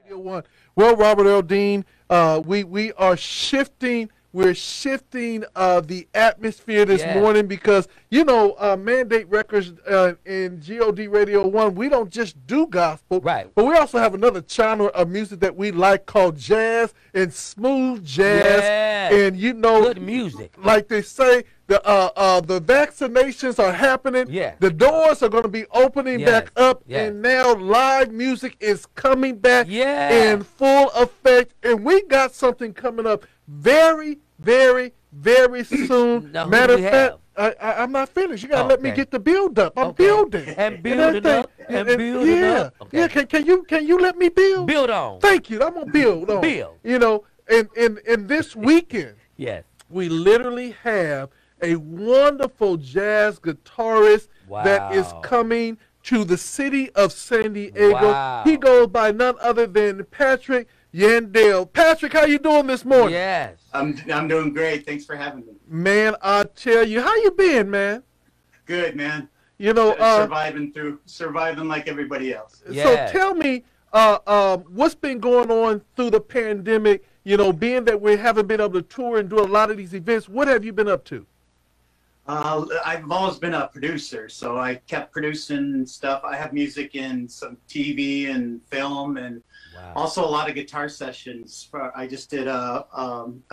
Radio One. Well, Robert Earl Dean, we are shifting. We're shifting the atmosphere this Yeah. morning because Mandate Records and God Radio One. We don't just do gospel, Right. but we also have another genre of music that we like called jazz and smooth jazz. Yes. And Good music. like they say, the vaccinations are happening. Yeah. The doors are going to be opening Yes. back up, Yes. and now live music is coming back Yeah. in full effect. And we got something coming up very, very, very soon. Now, who Matter do of we fact, have? I'm not finished. You gotta let me Okay. get the build up. I'm Okay. building And building everything. up, and building yeah, up. Okay. yeah. Can you let me build? Build on. Thank you. I'm gonna build on. Build. And this weekend Yes. we literally have a wonderful jazz guitarist that is Wow. coming to the city of San Diego. Wow. He goes by none other than Patrick Yandall. Patrick, how you doing this morning? Yes. I'm doing great. Thanks for having me. Man, I tell you, how you been, man? Good, man. You know, Surviving like everybody else. Yeah. So tell me, what's been going on through the pandemic? Being that we haven't been able to tour and do a lot of these events, what have you been up to? I've always been a producer, so I kept producing stuff. I have music in some TV and film, and Wow. also a lot of guitar sessions. I just did a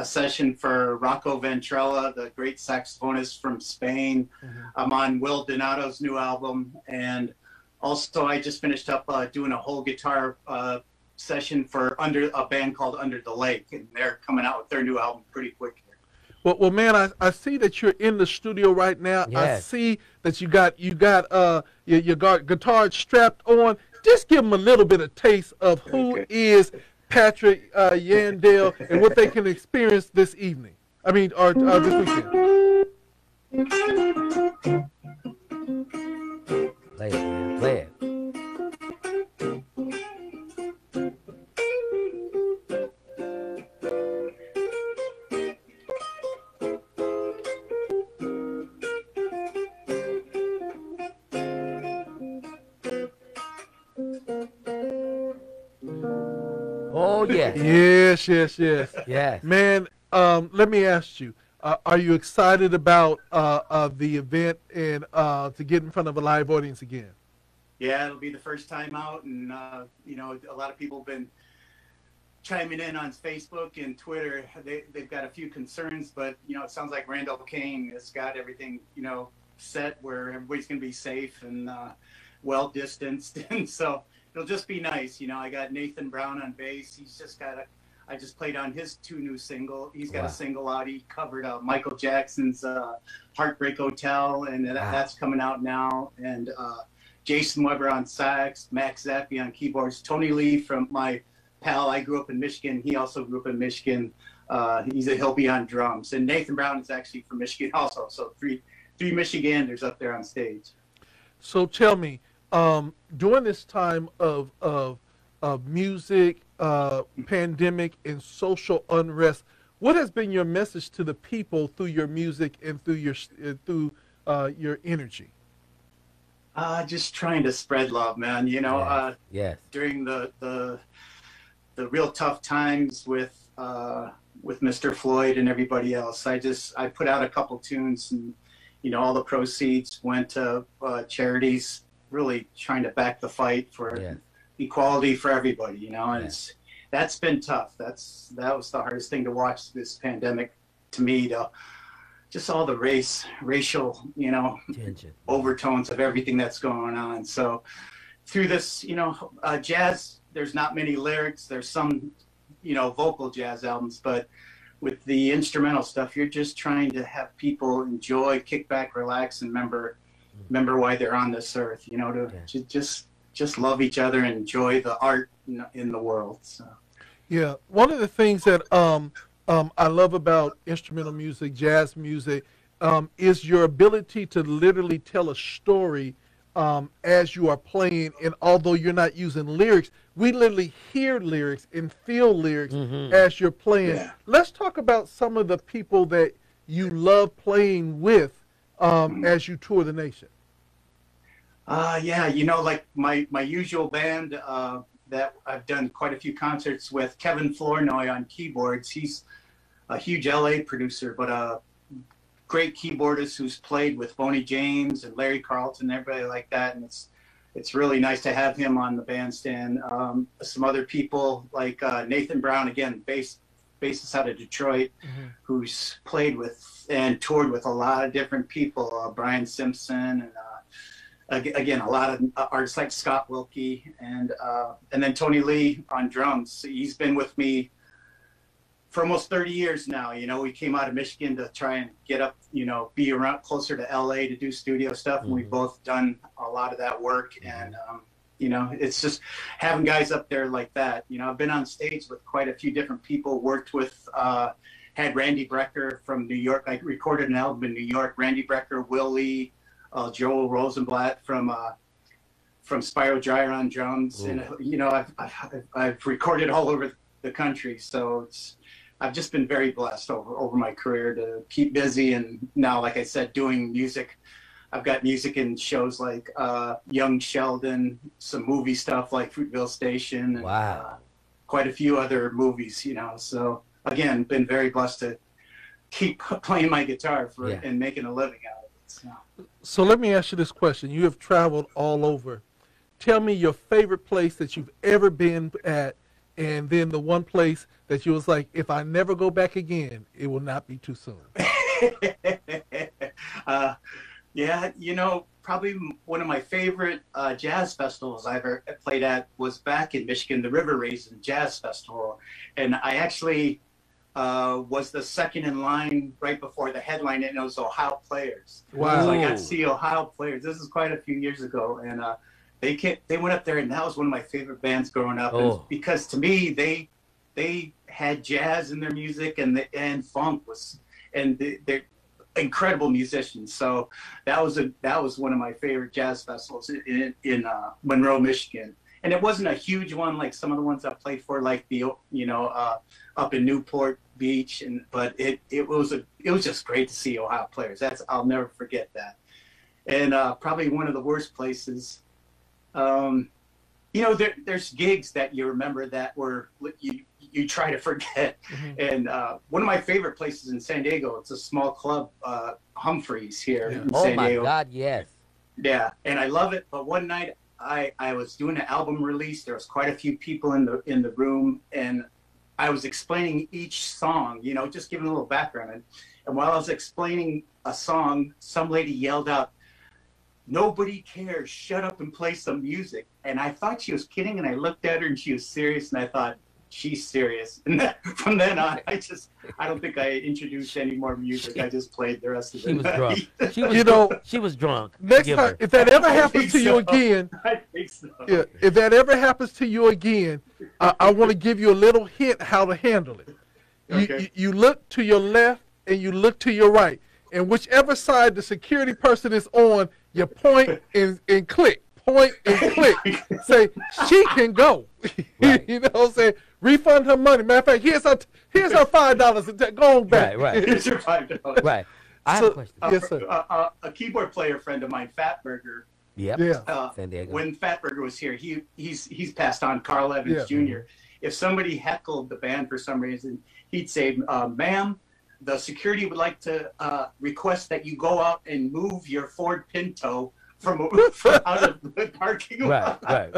session for Rocco Ventrella, the great saxophonist from Spain. I'm on Will Donato's new album, and also I just finished up doing a whole guitar session for a band called Under the Lake, and they're coming out with their new album pretty quick here. Well, man, I see that you're in the studio right now. I Yes. see that you got your guitar strapped on. Just give them a little bit of taste of who Okay. is Patrick Yandall and what they can experience this evening. I mean, or this weekend. Play it, man. Play it. Oh, yes. Yes. Yes. Man, let me ask you, are you excited about the event and to get in front of a live audience again? Yeah, it'll be the first time out, and a lot of people have been chiming in on Facebook and Twitter. They've got a few concerns, but it sounds like Randall Kane has got everything set where everybody's going to be safe and well distanced, and so it'll just be nice. I got Nathan Brown on bass. I just played on his two new single. He's got Wow. a single out. He covered Michael Jackson's Heartbreak Hotel, and that's coming out now. And Jason Weber on sax, Max Zappi on keyboards, Tony Lee from my pal. I grew up in Michigan. He also grew up in Michigan. He'll be on drums. And Nathan Brown is actually from Michigan also. So three Michiganders up there on stage. So tell me, during this time of music, pandemic, and social unrest, what has been your message to the people through your music and through your energy? Just trying to spread love, man. Yes. During the real tough times with Mr. Floyd and everybody else, I put out a couple tunes, and all the proceeds went to charities, really trying to back the fight for Yes. equality for everybody. And that's been tough. That was the hardest thing to watch this pandemic to me. Just all the racial, Tension. overtones of everything that's going on. So through this, jazz, there's not many lyrics. There's some, vocal jazz albums, but with the instrumental stuff, you're just trying to have people enjoy, kick back, relax, and remember why they're on this earth, to just love each other and enjoy the art in the world. So. Yeah, one of the things that I love about instrumental music, jazz music, is your ability to literally tell a story as you are playing. And although you're not using lyrics, we literally hear lyrics and feel lyrics as you're playing. Yeah. Let's talk about some of the people that you love playing with as you tour the nation. Yeah, like my usual band, that I've done quite a few concerts with. Kevin Flournoy on keyboards. He's a huge LA producer, but a great keyboardist who's played with Boney James and Larry Carlton, everybody like that. And it's really nice to have him on the bandstand. Some other people like Nathan Brown, again, bassist out of Detroit, who's played with and toured with a lot of different people, Brian Simpson, and again, a lot of artists like Scott Wilkie, and then Tony Lee on drums. He's been with me for almost 30 years now. You know, we came out of Michigan to try and get up, you know, be around closer to LA to do studio stuff. And we've both done a lot of that work. And, you know, it's just having guys up there like that. You know, I've been on stage with quite a few different people, worked with, had Randy Brecker from New York. I recorded an album in New York. Randy Brecker, Will Lee, Joel Rosenblatt from Spyro Gyre on drums. Ooh. And, you know, I've recorded all over the country. So I've just been very blessed over my career to keep busy. And now, like I said, doing music. I've got music in shows like Young Sheldon, some movie stuff like Fruitvale Station, and quite a few other movies, you know. So, again, been very blessed to keep playing my guitar and making a living out of it. So let me ask you this question. You have traveled all over. Tell me your favorite place that you've ever been at, and then the one place that you was like, if I never go back again, it will not be too soon. Yeah, you know, probably one of my favorite jazz festivals I ever played at was back in Michigan, the River Raisin Jazz Festival. And I actually was the second in line right before the headline, and it was Ohio Players. Wow. So I got to see Ohio Players. This is quite a few years ago. And they went up there, and that was one of my favorite bands growing up. And because to me, they had jazz in their music, and funk was, and they're incredible musicians. So that was one of my favorite jazz festivals in Monroe, Michigan. And it wasn't a huge one like some of the ones I played for, like up in Newport Beach, but it was just great to see Ohio Players. I'll never forget that. And probably one of the worst places. You know, there's gigs that you remember that were you try to forget. And one of my favorite places in San Diego, it's a small club, Humphreys here in San Diego. Oh my God, yes. Yeah, and I love it. But one night I was doing an album release. There was quite a few people in the room, and I was explaining each song, you know, just giving a little background. And while I was explaining a song, some lady yelled out, "Nobody cares, shut up and play some music." And I thought she was kidding, and I looked at her and she was serious, and I thought, she's serious. And from then on, I don't think I introduced any more music. I just played the rest of it. She was drunk. She was drunk. Next time, if that ever happens to you again, I think so. Yeah, if that ever happens to you again, I want to give you a little hint how to handle it. Okay. You look to your left and you look to your right, and whichever side the security person is on, you point and click. Point and click. Say, she can go. Right. You know what I'm saying? Refund her money. Matter of fact, here's her $5. Go on back. Right. Here's your $5. Right. I have a question. Yes, sir. A keyboard player friend of mine, Fatburger. Yep. Yeah. San Diego. When Fatburger was here, he's passed on, Carl Evans Jr. If somebody heckled the band for some reason, he'd say, "Ma'am, the security would like to request that you go out and move your Ford Pinto from out of the parking lot." Right.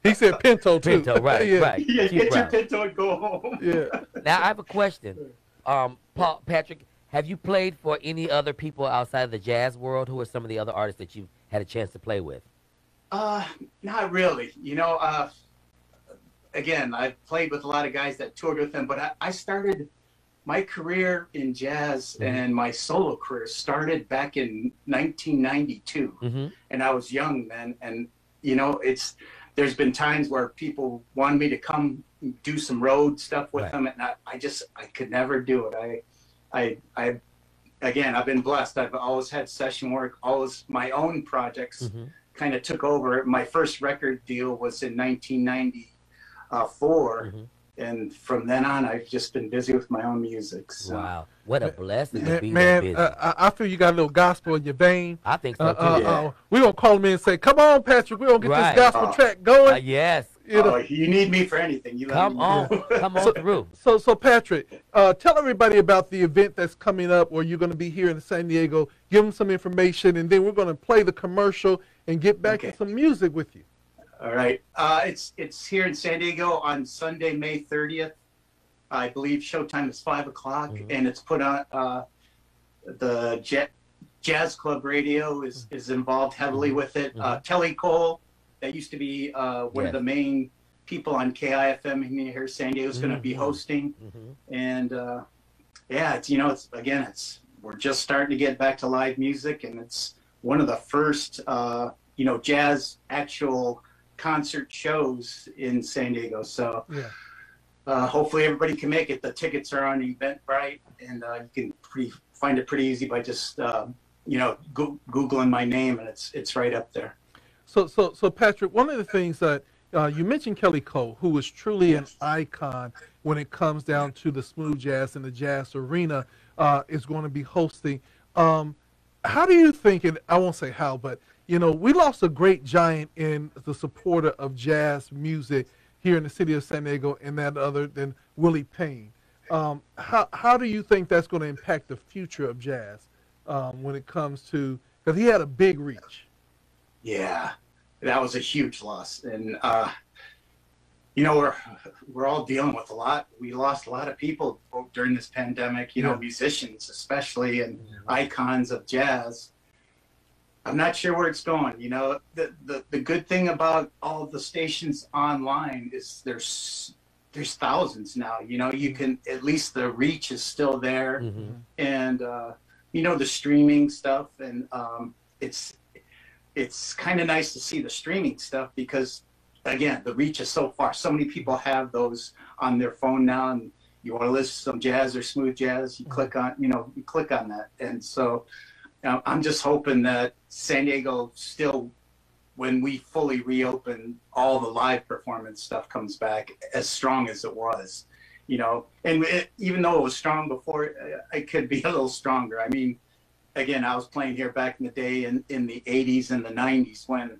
He said Pinto too. Pinto, right. Yeah, Keep get your round. Pinto and go home. Yeah. Now, I have a question. Patrick, have you played for any other people outside of the jazz world? Who are some of the other artists that you had a chance to play with? Not really. You know, again, I've played with a lot of guys that toured with them, but I started my career in jazz and my solo career started back in 1992. And I was young then. And, you know, there's been times where people wanted me to come do some road stuff with them, and I could never do it. Again, I've been blessed. I've always had session work, always my own projects kind of took over. My first record deal was in 1994. And from then on, I've just been busy with my own music. So. Wow. What a blessing to be man, busy. I feel you got a little gospel in your vein. I think so, too. We're going to call him in and say, "Come on, Patrick, we're going to get this gospel track going." Yes. You know. Oh, you need me for anything. You let Come me on, know. come on through. So Patrick, tell everybody about the event that's coming up, or you're going to be here in San Diego. Give them some information, and then we're going to play the commercial and get back to Okay. some music with you. All right. It's here in San Diego on Sunday, May 30th. I believe showtime is 5 o'clock, and it's put on the Jazz Club Radio is involved heavily with it. Kelly Cole, that used to be one of the main people on KIFM here, San Diego, is going to be hosting, and yeah, it's we're just starting to get back to live music, and it's one of the first jazz actual concert shows in San Diego. So hopefully everybody can make it. The tickets are on Eventbrite, and you can find it pretty easy by just Googling my name, and it's right up there. So Patrick, one of the things that you mentioned Kelly Cole, who is truly an icon when it comes down to the smooth jazz and the jazz arena, is going to be hosting. How do you think, and I won't say how, but we lost a great giant in the supporter of jazz music here in the city of San Diego, and that other than Willie Payne. How do you think that's going to impact the future of jazz when it comes to, because he had a big reach? Yeah, that was a huge loss, and we're all dealing with a lot. We lost a lot of people during this pandemic. Musicians especially, and icons of jazz. I'm not sure where it's going. The good thing about all of the stations online is there's thousands now. You can, at least the reach is still there, and the streaming stuff, and it's kind of nice to see the streaming stuff because, again, the reach is so far. So many people have those on their phone now, and you want to listen to some jazz or smooth jazz, you click on that. And so I'm just hoping that San Diego still, when we fully reopen, all the live performance stuff comes back as strong as it was, and even though it was strong before, it could be a little stronger. I mean, again, I was playing here back in the day in the 80s and the 90s when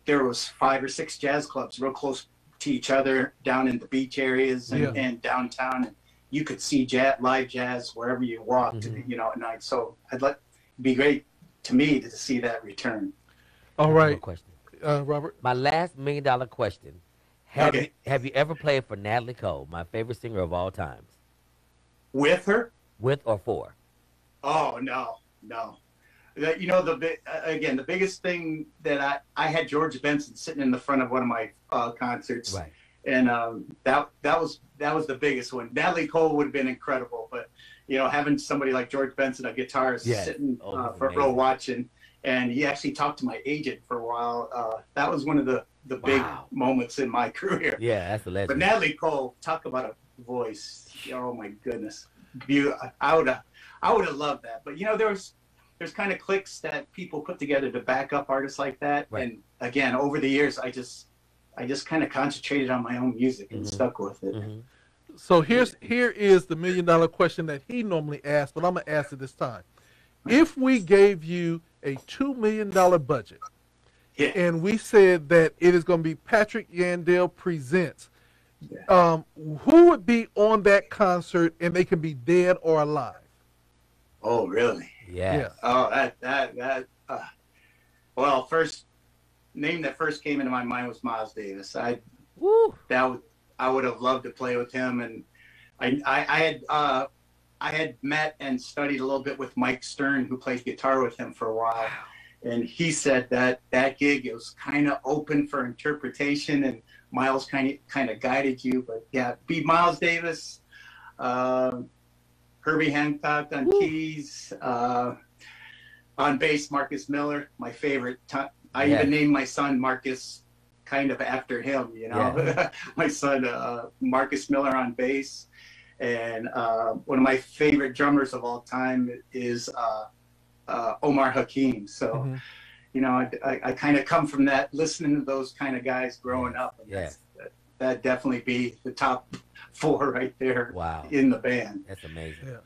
there was 5 or 6 jazz clubs real close to each other down in the beach areas and downtown. And you could see live jazz wherever you walked, at night. So it'd be great to me to see that return. All right. Question. Robert? My last $1 million question. Have you ever played for Natalie Cole, my favorite singer of all times? With her? With or for? Oh, no. The biggest thing that I had George Benson sitting in the front of one of my concerts, right? And that was the biggest one. Natalie Cole would have been incredible, but having somebody like George Benson, a guitarist, sitting front row watching, and he actually talked to my agent for a while. That was one of the big moments in my career. Yeah, that's a legend. But Natalie Cole, talk about a voice! Oh my goodness, I would have loved that. But there's kind of cliques that people put together to back up artists like that. Right. And again, over the years, I just kind of concentrated on my own music and stuck with it. So here is the $1 million question that he normally asks, but I'm gonna ask it this time. If we gave you a $2 million budget, and we said that it is going to be Patrick Yandall Presents, who would be on that concert, and they can be dead or alive? Oh, really? Yeah. Oh, well, first name that first came into my mind was Miles Davis. I would have loved to play with him, and I had met and studied a little bit with Mike Stern, who played guitar with him for a while, and he said that gig, it was kind of open for interpretation, and Miles kind of guided you. But yeah, be Miles Davis. Herbie Hancock on keys, on bass, Marcus Miller, my favorite. I even named my son Marcus kind of after him, my son Marcus Miller on bass. And one of my favorite drummers of all time is Omar Hakim. So, I kind of come from that, listening to those kind of guys growing up. And that'd definitely be the top 4 right there in the band. That's amazing. Yeah.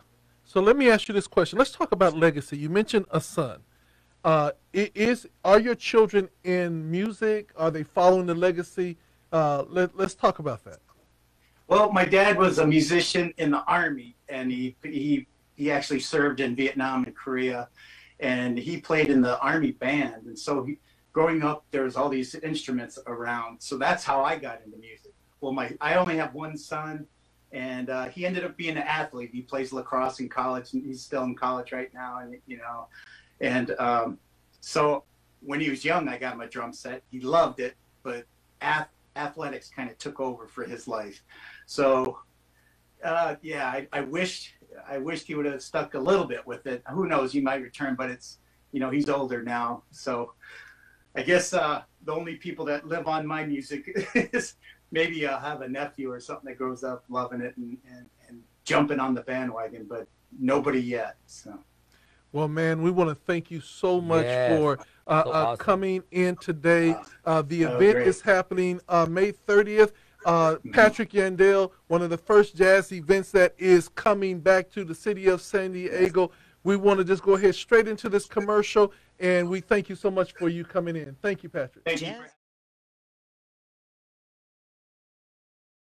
So let me ask you this question. Let's talk about legacy. You mentioned a son. Are your children in music? Are they following the legacy Let's talk about that. Well, my dad was a musician in the Army, and he actually served in Vietnam and Korea, and he played in the Army band. And so growing up, there was all these instruments around. So that's how I got into music. Well, I only have one son, and he ended up being an athlete. He plays lacrosse in college, and he's still in college right now. And so when he was young, I got him a drum set. He loved it, but athletics kind of took over for his life. So yeah, I wished he would have stuck a little bit with it. Who knows? He might return, but it's he's older now. So I guess the only people that live on my music is maybe I'll have a nephew or something that grows up loving it and jumping on the bandwagon, but nobody yet. So. Well, man, we want to thank you so much for awesome. coming in today. The event great. is happening May 30th. Patrick Yandall, one of the first jazz events that is coming back to the city of San Diego. We want to just go ahead straight into this commercial, and we thank you so much for you coming in. Thank you, Patrick. Thank you.